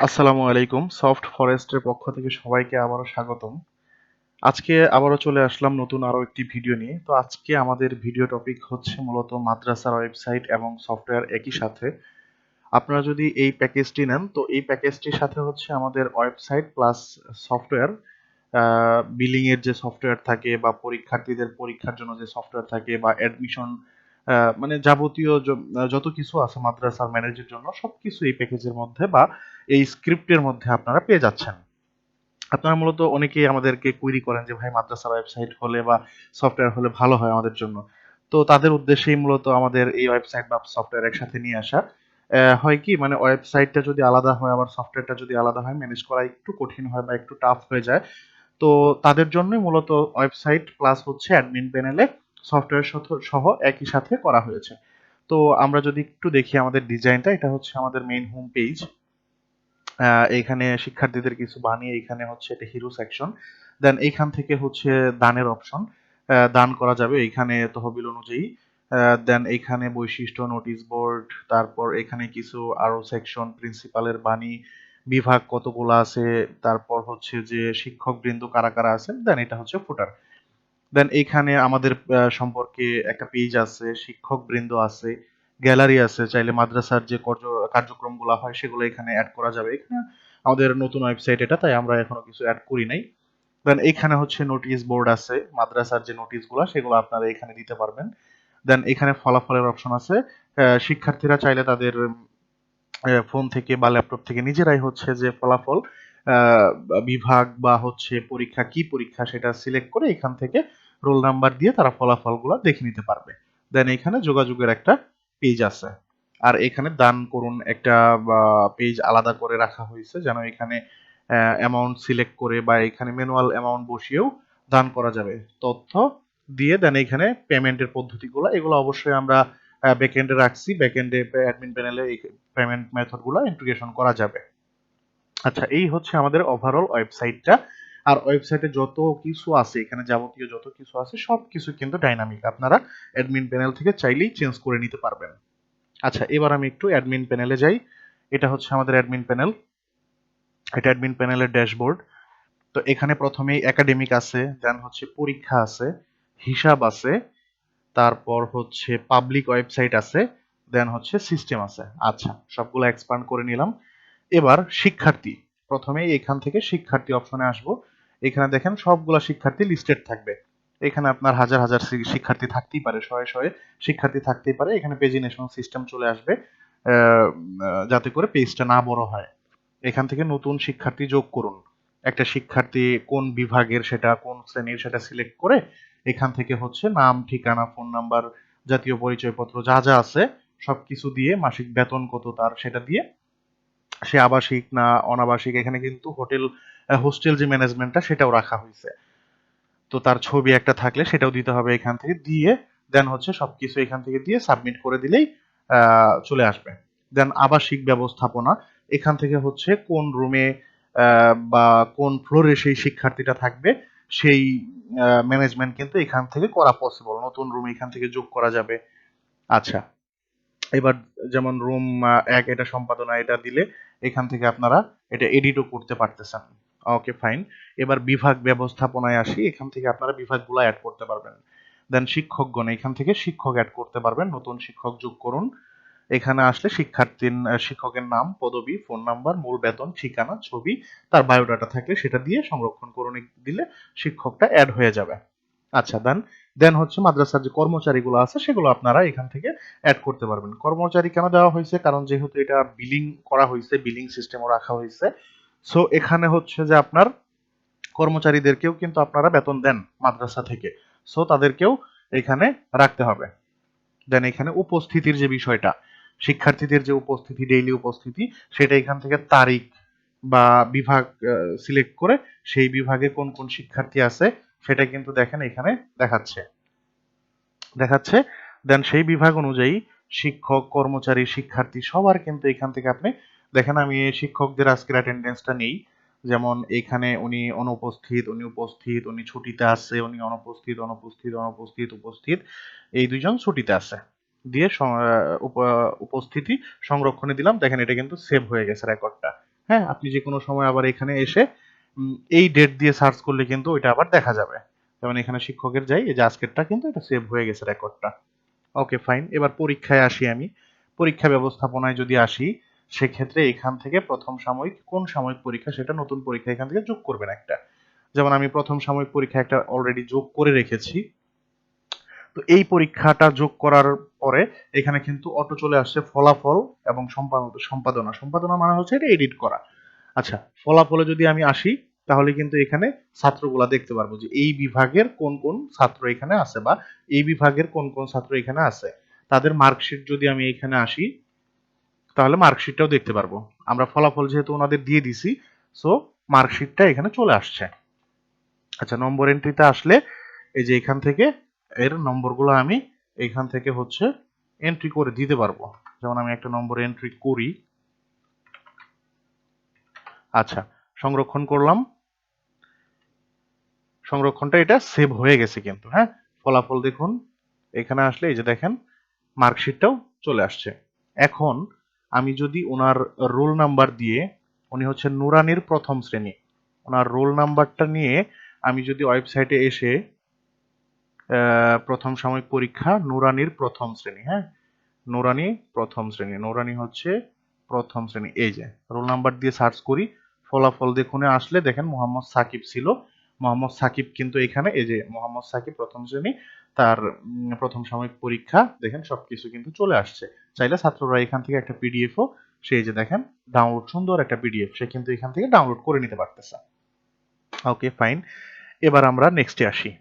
আসসালামু আলাইকুম। সফট ফরেস্টের পক্ষ থেকে সবাইকে আবারও স্বাগতম। আজকে আবারও চলে আসলাম নতুন আরো একটি ভিডিও নিয়ে। তো আজকে আমাদের ভিডিও টপিক হচ্ছে মূলত মাদ্রাসার ওয়েবসাইট এবং সফটওয়্যার একই সাথে। আপনারা যদি এই প্যাকেজটি নেন, তো এই প্যাকেজটির সাথে হচ্ছে আমাদের ওয়েবসাইট প্লাস সফটওয়্যার, বিলিং এর যে সফটওয়্যার থাকে বা পরীক্ষার্থীদের পরীক্ষার জন্য যে সফটওয়্যার থাকে বা অ্যাডমিশন, মানে যাবতীয় যত কিছু আছে মাদ্রাসার ম্যানেজের জন্য সবকিছু এই প্যাকেজের মধ্যে বা এই স্ক্রিপ্টের মধ্যে আপনারা পেয়ে যাচ্ছেন। আপনারা মূলত অনেকেই আমাদেরকে কুইরি করেন যে ভাই মাদ্রাসার ওয়েবসাইট হলে বা সফটওয়্যার হলে ভালো হয় আমাদের জন্য। তো তাদের উদ্দেশ্যেই মূলত আমাদের এই ওয়েবসাইট বা সফটওয়্যার একসাথে নিয়ে আসা। হয় কি, মানে ওয়েবসাইটটা যদি আলাদা হয় আবার সফটওয়্যারটা যদি আলাদা হয় ম্যানেজ করা একটু কঠিন হয় বা একটু টাফ হয়ে যায়। তো তাদের জন্যই মূলত ওয়েবসাইট প্লাস হচ্ছে অ্যাডমিন প্যানেলে সফটওয়্যার সহ একই সাথে করা হয়েছে। তো আমরা যদি একটু দেখি আমাদের ডিজাইনটা, এটা হচ্ছে আমাদের মেইন হোম পেজ। এখানে শিক্ষার্থীদের কিছু বানিয়ে এখানে হচ্ছে এটা হিরো সেকশন। দেন এইখান থেকে হচ্ছে দানের অপশন, দান করা যাবে এইখানে তহবিল অনুযায়ী। দেন এইখানে বৈশিষ্ট্য, নোটিশ বোর্ড, তারপর এখানে কিছু আরো সেকশন, প্রিন্সিপালের বাণী, বিভাগ কতগুলো আছে, তারপর হচ্ছে যে শিক্ষক বৃন্দ কারা কারা আছেন, দেন এটা হচ্ছে ফুটার। দেন এইখানে আমাদের সম্পর্কে একটা পেজ আছে, শিক্ষক বৃন্দ আছে, গ্যালারি আছে, চাইলে মাদ্রাসার যে কার্যক্রমগুলো হয় সেগুলো এখানে অ্যাড করা যাবে। এখানে আমাদের নতুন ওয়েবসাইট এটা, তাই আমরা এখনো কিছু অ্যাড করি নাই। দেন এইখানে হচ্ছে নোটিশ বোর্ড আছে, মাদ্রাসার যে নোটিশগুলো সেগুলো আপনারা এখানে দিতে পারবেন। দেন এখানে ফলাফলের অপশন আছে। শিক্ষার্থীরা চাইলে তাদের ফোন থেকে বা ল্যাপটপ থেকে নিজেরাই হচ্ছে যে ফলাফল, বিভাগ বা হচ্ছে পরীক্ষা কি পরীক্ষা সেটা সিলেক্ট করে এখান থেকে রোল নাম্বার দিয়ে তারা ফলাফলগুলো দেখে নিতে পারবে। দেন এখানে যোগাযোগের একটা পেজ আছে। আর এখানে দান করুন একটা পেজ আলাদা করে রাখা হয়েছে, যেন এখানে অ্যামাউন্ট সিলেক্ট করে বা এখানে ম্যানুয়াল অ্যামাউন্ট বসিয়েও দান করা যাবে। তথ্য দিয়ে দেন এখানে পেমেন্টের পদ্ধতিগুলো এগুলো অবশ্যই আমরা ব্যাকএন্ডে রাখছি। ব্যাকএন্ডে অ্যাডমিন প্যানেলে এই পেমেন্ট মেথড গুলো ইন্টিগ্রেশন করা যাবে। আচ্ছা, এই হচ্ছে আমাদের ওভারঅল ওয়েবসাইটটা। আর ওয়েবসাইটে যত কিছু আছে, এখানে যাবতীয় যত কিছু আছে সবকিছু কিন্তু ডাইনামিক, আপনারা অ্যাডমিন প্যানেল থেকে চাইলেই চেঞ্জ করে নিতে পারবেন। আচ্ছা, এবার আমি একটু অ্যাডমিন প্যানেলে যাই। এটা হচ্ছে আমাদের অ্যাডমিন প্যানেল, এটা অ্যাডমিন প্যানেলের ড্যাশবোর্ড। তো এখানে প্রথমেই একাডেমিক আছে, দেন হচ্ছে পরীক্ষা আছে, হিসাব আছে, তারপর হচ্ছে পাবলিক ওয়েবসাইট আছে, দেন হচ্ছে সিস্টেম আছে। আচ্ছা, সবগুলো এক্সপান্ড করে নিলাম। এবার শিক্ষার্থী, প্রথমেই এখান থেকে শিক্ষার্থী অপশনে আসবো। এখানে দেখেন সবগুলা শিক্ষার্থী লিস্টেড থাকবে। এখানে আপনার হাজার হাজার শিক্ষার্থী থাকতেই পারে, শয়ে শয়ে শিক্ষার্থী থাকতেই পারে। এখানে পেজিনেশন সিস্টেম চলে আসবে, যাতে করে পেজটা না বড় হয়। এখান থেকে নতুন শিক্ষার্থী যোগ করুন। একটা শিক্ষার্থী কোন বিভাগের, সেটা কোন শ্রেণীর সেটা সিলেক্ট করে এখান থেকে হচ্ছে নাম, ঠিকানা, ফোন নাম্বার, জাতীয় পরিচয়পত্র যা যা আছে সবকিছু দিয়ে, মাসিক বেতন কত তার সেটা দিয়ে, সে আবাসিক না অনাবাসিক, এখানে কিন্তু হোস্টেল যে ম্যানেজমেন্টটা সেটাও রাখা হয়েছে। তো তার ছবি একটা থাকলে সেটাও দিতে হবে এখান থেকে দিয়ে। দেন হচ্ছে সবকিছু এখান থেকে দিয়ে সাবমিট করে দিলেই চলে আসবে। দেন আবাসিক ব্যবস্থাপনা, এখান থেকে হচ্ছে কোন রুমে বা কোন ফ্লোরে সেই শিক্ষার্থীটা থাকবে সেই ম্যানেজমেন্ট কিন্তু এখান থেকে করা পসিবল, নতুন রুম এখান থেকে যোগ করা যাবে। আচ্ছা, এবার যেমন রুম ১ এটা সম্পাদনা এটা দিলে এখান থেকে আপনারা এটা এডিটও করতে পারতেছেন। ওকে, ফাইন। এবার বিভাগ ব্যবস্থাপনায় আসি, এখান থেকে আপনারা বিভাগগুলো এড করতে পারবেন। দেন শিক্ষকগণ, এখান থেকে শিক্ষক এড করতে পারবেন, নতুন শিক্ষক যোগ করুন। এখানে আসলে শিক্ষকের নাম, পদবি, ফোন নাম্বার, মূল বেতন, ঠিকানা, ছবি, তার বায়োডাটা থাকলে সেটা দিয়ে সংরক্ষণ করুন দিলে শিক্ষকটা অ্যাড হয়ে যাবে। আচ্ছা, দেন দেন হচ্ছে মাদ্রাসার যে কর্মচারীগুলো আছে সেগুলো আপনারা এখান থেকে অ্যাড করতে পারবেন। কর্মচারী কেন দেওয়া হয়েছে, কারণ যেহেতু এটা বিলিং করা হয়েছে, বিলিং সিস্টেমও রাখা হয়েছে। সো এখানে হচ্ছে যে আপনার কর্মচারীদেরকেও কিন্তু আপনারা বেতন দেন মাদ্রাসা থেকে, সো তাদেরকেও এখানে রাখতে হবে। দেন এখানে উপস্থিতির যে বিষয়টা, শিক্ষার্থীদের যে উপস্থিতি, ডেইলি উপস্থিতি, সেটা এখান থেকে তারিখ বা বিভাগ সিলেক্ট করে সেই বিভাগে কোন কোন শিক্ষার্থী আছে সেটা কিন্তু দেখেন এখানে দেখাচ্ছে দেখাচ্ছে দেন সেই বিভাগ অনুযায়ী শিক্ষক, কর্মচারী, শিক্ষার্থী সবার কিন্তু এখান থেকে আপনি দেখেন। আমি শিক্ষকদের আজকের অ্যাটেন্ডেন্সটা নেই, যেমন এখানে উনি অনুপস্থিত, উনি উপস্থিত, উনি ছুটিতে আছে, উনি অনুপস্থিত, অনুপস্থিত, অনুপস্থিত, উপস্থিত, এই দুইজন ছুটিতে আছে দিয়ে উপস্থিতি সংরক্ষণে দিলাম। দেখেন এটা কিন্তু সেভ হয়ে গেছে রেকর্ডটা। হ্যাঁ, আপনি যে কোনো সময় আবার এখানে এসে এই ডেট দিয়ে সার্চ করলে কিন্তু ওইটা আবার দেখা যাবে। যেমন এখানে শিক্ষকের যাই, এই যে আজকেরটা কিন্তু এটা সেভ হয়ে গেছে রেকর্ডটা। Okay fine. এবার পরীক্ষায় আসি আমি। পরীক্ষা ব্যবস্থাপনায় যদি আসি, সেক্ষেত্রে এখান থেকে প্রথম সাময়িক কোন সাময়িক পরীক্ষা সেটা নতুন পরীক্ষা এখান থেকে যোগ করবেন একটা। যেমন আমি প্রথম সাময়িক পরীক্ষা একটা অলরেডি যোগ করে রেখেছি। তো এই পরীক্ষাটা যোগ করার পরে এখানে কিন্তু অটো চলে আসছে ফলাফল এবং সম্পাদনা। সম্পাদনা মানে হচ্ছে এটা এডিট করা। আচ্ছা, ফলাফলে যদি আমি আসি, তাহলে কিন্তু এখানে ছাত্রগুলা দেখতে পারবো যে এই বিভাগের কোন কোন ছাত্র এখানে আছে, বা এই বিভাগের কোন কোন ছাত্র এখানে আছে। তাদের মার্কশিট যদি আমি এখানে আসি, তাহলে মার্কশিটটাও দেখতে পারবো। আমরা ফলাফল যেহেতু ওনাদের দিয়ে দিছি, সো মার্কশিটটা এখানে চলে আসছে। আচ্ছা, নম্বর এন্ট্রিতে আসলে এই যে এখান থেকে এর নম্বরগুলো আমি এখান থেকে হচ্ছে এন্ট্রি করে দিতে পারবো। যেমন আমি একটা নম্বর এন্ট্রি করি। আচ্ছা, সংরক্ষণ করলাম। সংরক্ষণটা এটা সেভ হয়ে গেছে কিন্তু, হ্যাঁ। ফলাফল দেখুন, এখানে আসলে এই যে দেখেন মার্কশিটটাও চলে আসছে। এখন আমি যদি ওনার রোল নাম্বার দিয়ে, উনি হচ্ছে নুরানির প্রথম শ্রেণী, ওনার রোল নাম্বারটা নিয়ে আমি যদি ওয়েবসাইটে এসে প্রথম সাময়িক পরীক্ষা নুরানির প্রথম শ্রেণী, হ্যাঁ, নুরানি প্রথম শ্রেণী, নুরানি হচ্ছে প্রথম শ্রেণী, এই যে রোল নাম্বার দিয়ে সার্চ করি, ফলাফল দেখুন আসলে দেখেন মোহাম্মদ সাকিব ছিল। মোহাম্মদ সাকিব কিন্তু এখানে এই যে মোহাম্মদ সাকিব প্রথম শ্রেণী, তার প্রথম সাময়িক পরীক্ষা দেখেন সবকিছু কিন্তু চলে আসছে। চাইলে ছাত্ররা এখান থেকে একটা পিডিএফও, সেই যে দেখেন ডাউনলোড, সুন্দর একটা পিডিএফ সে কিন্তু এখান থেকে ডাউনলোড করে নিতে পারতেছে। Okay fine. এবার আমরা নেক্সটে আসি।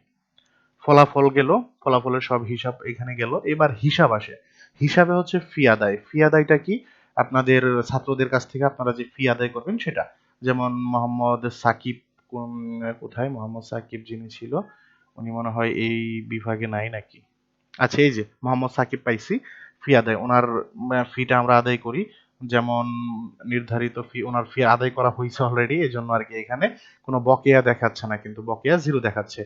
ফলাফল গেল, ফলাফলের সব হিসাব এখানে গেল। এবার হিসাব আসে। হিসাবে হচ্ছে ফি আদায়। ফি আদায়টা কি? আপনাদের ছাত্রদের কাছ থেকে আপনারা যে ফি আদায় করবেন সেটা। যেমন মোহাম্মদ সাকিব কোথায় মোহাম্মদ সাকিব যিনি ছিল, উনি মনে হয় এই বিভাগে নাই নাকি। আচ্ছা, এই যে মোহাম্মদ সাকিব পাইছি। ফি আদায়, ওনার ফিটা আমরা আদায় করি। যেমন নির্ধারিত ফি, ওনার ফি আদায় করা হয়েছে অলরেডি, এই জন্য আর কি এখানে কোনো বকেয়া দেখাচ্ছে না, কিন্তু বকেয়া জিরো দেখাচ্ছে।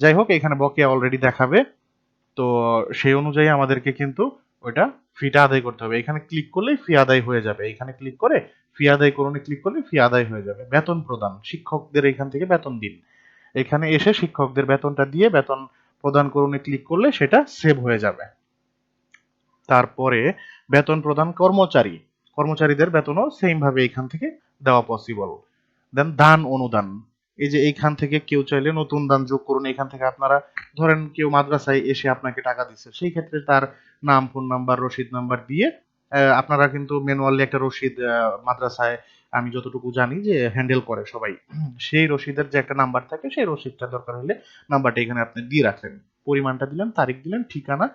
যাই হোক, এখানে বকেয়া অলরেডি দেখাবে। তো সেই অনুযায়ী আমাদেরকে কিন্তু ওইটা ফিটা আদায় করতে হবে। এখানে ক্লিক করলেই ফি আদায় হয়ে যাবে। এখানে ক্লিক করে ফি আদায় করুন ক্লিক করলে ফি আদায় হয়ে যাবে। বেতন প্রদান, শিক্ষকদের এখান থেকে বেতন দিন। এখানে এসে শিক্ষকদের বেতনটা দিয়ে বেতন প্রদান করুন ক্লিক করলে সেটা সেভ হয়ে যাবে। তারপরে বেতন প্রদান কর্মচারী, কর্মচারীদের বেতনও সেম ভাবে এখান থেকে দেওয়া পসিবল। দেন দান অনুদান, এই যে এইখান থেকে কেউ চাইলে নতুন দান যোগ করুন। এখান থেকে আপনারা ধরেন কেউ মাদ্রাসায় এসে আপনাকে টাকা দিচ্ছে, সেই ক্ষেত্রে তার নাম, ফোন নাম্বার, রসিদ নাম্বার দিয়ে আপনারা কিন্তু ম্যানুয়ালি একটা রসিদ মাদ্রাসায় আমি যতটুকু জানি যে হ্যান্ডেল করে সবাই, সেই রসিদের যে একটা নাম্বার থাকে সেই রসিদটা দরকার হলে নাম্বারটা এখানে আপনি দিয়ে রাখলেন, পরিমাণটা দিলেন, তারিখ দিলেন, ঠিকানা,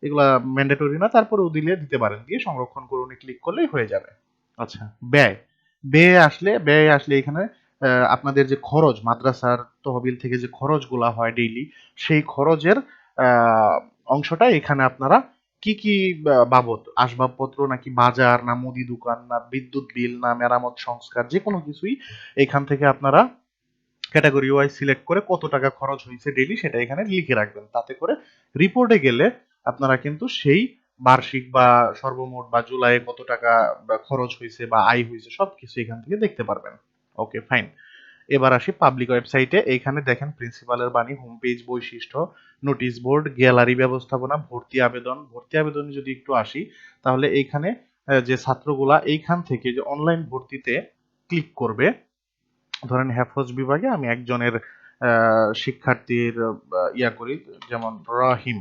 এগুলা ম্যান্ডেটরি না, তারপরেও দিতে পারেন, দিয়ে সংরক্ষণ করুন ক্লিক করলেই হয়ে যাবে। আচ্ছা, ব্যয়। ব্যয় আসলে এখানে আপনাদের যে খরচ, মাদ্রাসার তহবিল থেকে যে খরচগুলা হয় ডেইলি, সেই খরচের আহ, অংশটা এখানে আপনারা কি কি বাবদ, আসবাবপত্র নাকি বাজার, না মুদি দোকান, না বিদ্যুৎ বিল, না মেরামত সংস্কার, যে কোনো কিছুই এখান থেকে আপনারা ক্যাটাগরি ওয়াইজ সিলেক্ট করে কত টাকা খরচ হয়েছে ডেইলি সেটা এখানে লিখে রাখবেন। তাতে করে রিপোর্টে গেলে আপনারা কিন্তু সেই বার্ষিক বা সর্বমোট বা জুলাইয়ে কত টাকা খরচ হয়েছে বা আয় হয়েছে সবকিছু এখান থেকে দেখতে পারবেন। Okay fine. এবার আসি পাবলিক ওয়েবসাইটে। এইখানে দেখেন প্রিন্সিপালের বাণী, হোম পেজ, বৈশিষ্ট্য, নোটিশ বোর্ড, গ্যালারি ব্যবস্থাপনা, ভর্তি আবেদন। ভর্তি আবেদনে যদি একটু আসি, তাহলে এইখানে যে ছাত্রগুলা এইখান থেকে যে অনলাইন ভর্তিতে ক্লিক করবে, ধরেন হেফজ বিভাগে আমি একজনের শিক্ষার্থীর ইয়া করি, যেমন রহিম।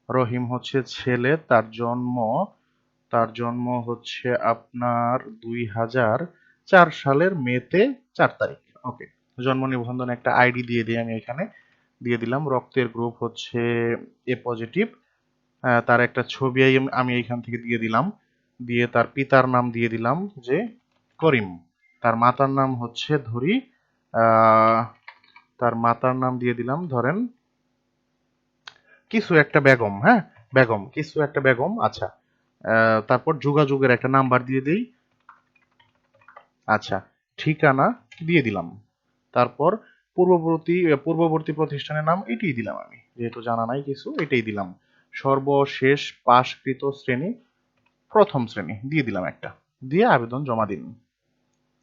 রহিম হচ্ছে ছেলে, তার জন্ম হচ্ছে আপনার 2004 সালের মেতে 4 তারিখ। ওকে, জন্ম নিবন্ধনে একটা আইডি দিয়ে দিই আমি এখানে, দিয়ে দিলাম। রক্তের গ্রুপ হচ্ছে এ পজিটিভ। তার একটা ছবি আমি এইখান থেকে দিয়ে দিলাম। দিয়ে তার পিতার নাম দিয়ে দিলাম যে করিম। তার মাতার নাম হচ্ছে ধরি, আহ, তার মাতার নাম দিয়ে দিলাম ধরেন কিছু একটা বেগম, হ্যাঁ, বেগম, কিছু একটা বেগম। আচ্ছা, তারপর যোগাযোগের একটা নাম্বার দিয়ে দিই। আচ্ছা, ঠিকানা দিয়ে দিলাম। তারপর পূর্ববর্তী প্রতিষ্ঠানের নাম এটাই দিলাম, আমি যেহেতু জানা নাই কিছু এটাই দিলাম। সর্বশেষ পাশকৃত শ্রেণী প্রথম শ্রেণী দিয়ে দিলাম একটা, দিয়ে আবেদন জমা দিন।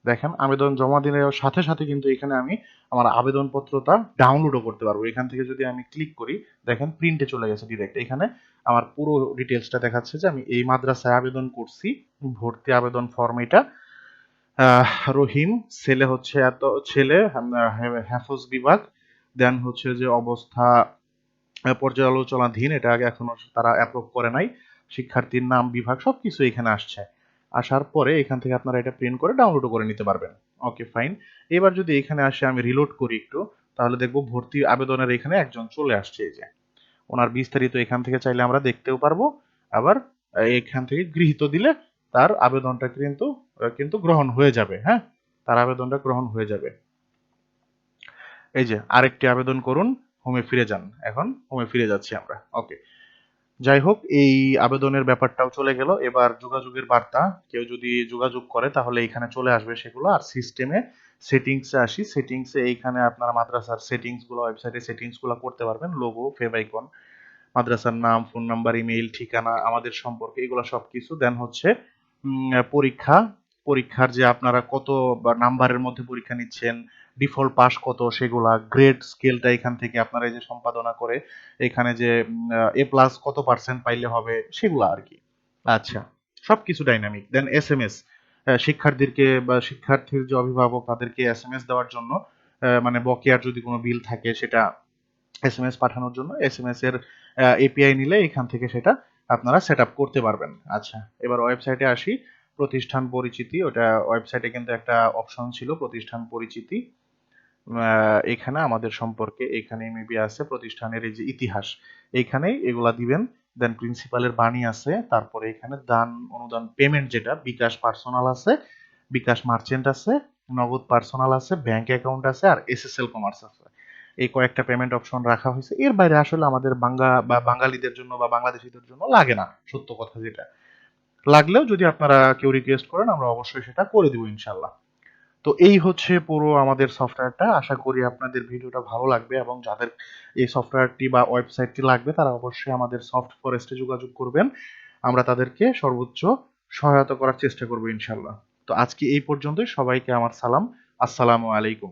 দেখেন আবেদন জমা দেওয়ার সাথে সাথে কিন্তু এখানে আমি আমার আবেদনপত্রটা ডাউনলোডও করতে পারবো। এখান থেকে যদি আমি ক্লিক করি, দেখেন প্রিন্টে চলে গেছে ডিরেক্ট। এখানে আমার পুরো ডিটেলসটা দেখাচ্ছে যে আমি এই মাদ্রাসায় আবেদন করছি। ভর্তি আবেদন ফর্ম এটা। রহিম, ছেলে হচ্ছে এত, ছেলে হেফজ বিভাগ, দেন হচ্ছে যে অবস্থা পর্যালোচনাধীন, এটা আগে এখনো তারা অ্যাপ্রুভ করে নাই। শিক্ষার্থীর নাম, বিভাগ সবকিছু এখানে আসছে। আসার পরে এখান থেকে আপনারা এটা প্রিন্ট করে ডাউনলোডও করে নিতে পারবেন। Okay fine. এবার যদি এখানে আসে আমি রিলোড করি একটু, তাহলে দেখবো ভর্তি আবেদনের এখানে একজন চলে আসছে। এই যে ওনার বিস্তারিত এখান থেকে চাইলে আমরা দেখতেও পারবো। আবার এখান থেকে গৃহীত দিলে তার আবেদনটা কিন্তু কিন্তু গ্রহণ হয়ে যাবে। হ্যাঁ, তার আবেদনটা গ্রহণ হয়ে যাবে। এই যে আরেকটি আবেদন করুন, হোমে ফিরে যান। এখন হোমে ফিরে যাচ্ছি আমরা। ওকে, যাই হোক, এই আবেদনের ব্যাপারটাও চলে গেল। এবার যোগাযোগের বার্তা, কেউ যদি যোগাযোগ করে তাহলে এখানে চলে আসবে সেগুলো। আর সিস্টেমে সেটিংসে আসি, সেটিংসে এইখানে আপনারা মাদ্রাসার সেটিংস গুলো, ওয়েবসাইটে সেটিংস গুলো করতে পারবেন। লোগো, ফেভ আইকন, মাদ্রাসার নাম, ফোন নাম্বার, ইমেইল, ঠিকানা, আমাদের সম্পর্কে, এগুলো সবকিছু। দেন হচ্ছে পরীক্ষা, পরীক্ষার যে আপনারা কত বা নাম্বারের মধ্যে পরীক্ষা নিচ্ছেন, ডিফল্ট পাস কত, সেগুলা, গ্রেড স্কেলটা এখান থেকে আপনারা এই যে সম্পাদনা করে এখানে যে এ প্লাস কত পার্সেন্ট পাইলে হবে সেগুলা আর কি। আচ্ছা, সবকিছু ডাইনামিক। দেন এসএমএস, শিক্ষার্থীদেরকে বা শিক্ষার্থীর যে অভিভাবক তাদেরকে এসএমএস দেওয়ার জন্য, মানে বকেয়ার যদি কোনো বিল থাকে সেটা এসএমএস পাঠানোর জন্য এসএমএস এর এপিআই নিলে এখান থেকে সেটা আপনারা সেট আপ করতে পারবেন। আচ্ছা, এবার ওয়েবসাইটে আসি। প্রতিষ্ঠান পরিচিতি, ওটা ওয়েবসাইটে কিন্তু একটা অপশন ছিল প্রতিষ্ঠান পরিচিতি। এখানে আমাদের সম্পর্কে এখানে মেবি আছে প্রতিষ্ঠানের এই যে ইতিহাস, এইখানেই এগুলা দিবেন। দেন প্রিন্সিপালের বাণী আছে, তারপরে এখানে দান অনুদান পেমেন্ট, যেটা বিকাশ পার্সোনাল আছে, বিকাশ মার্চেন্ট আছে, নগদ পার্সোনাল আছে, ব্যাংক অ্যাকাউন্ট আছে, আর এসএসএল কমার্স আছে। এই কয়েকটা পেমেন্ট অপশন রাখা হয়েছে। এর বাইরে আসলে আমাদের বাঙালিদের জন্য বা বাংলাদেশিদের জন্য লাগে না, সত্য কথা যেটা। লাগলেও যদি আপনারা কেউ রিকোয়েস্ট করেন আমরা অবশ্যই সেটা করে দিব ইনশাল্লাহ। তো এই হচ্ছে পুরো আমাদের সফটওয়্যারটা। আশা করি আপনাদের ভিডিওটা ভালো লাগবে, এবং যাদের এই সফটওয়্যারটি বা ওয়েবসাইটটি লাগবে তারা অবশ্যই আমাদের সফট ফরেস্টে যোগাযোগ করবেন। আমরা তাদেরকে সর্বোচ্চ সহায়তা করার চেষ্টা করব ইনশাল্লাহ। তো আজকে এই পর্যন্তই। সবাইকে আমার সালাম। আসসালামু আলাইকুম।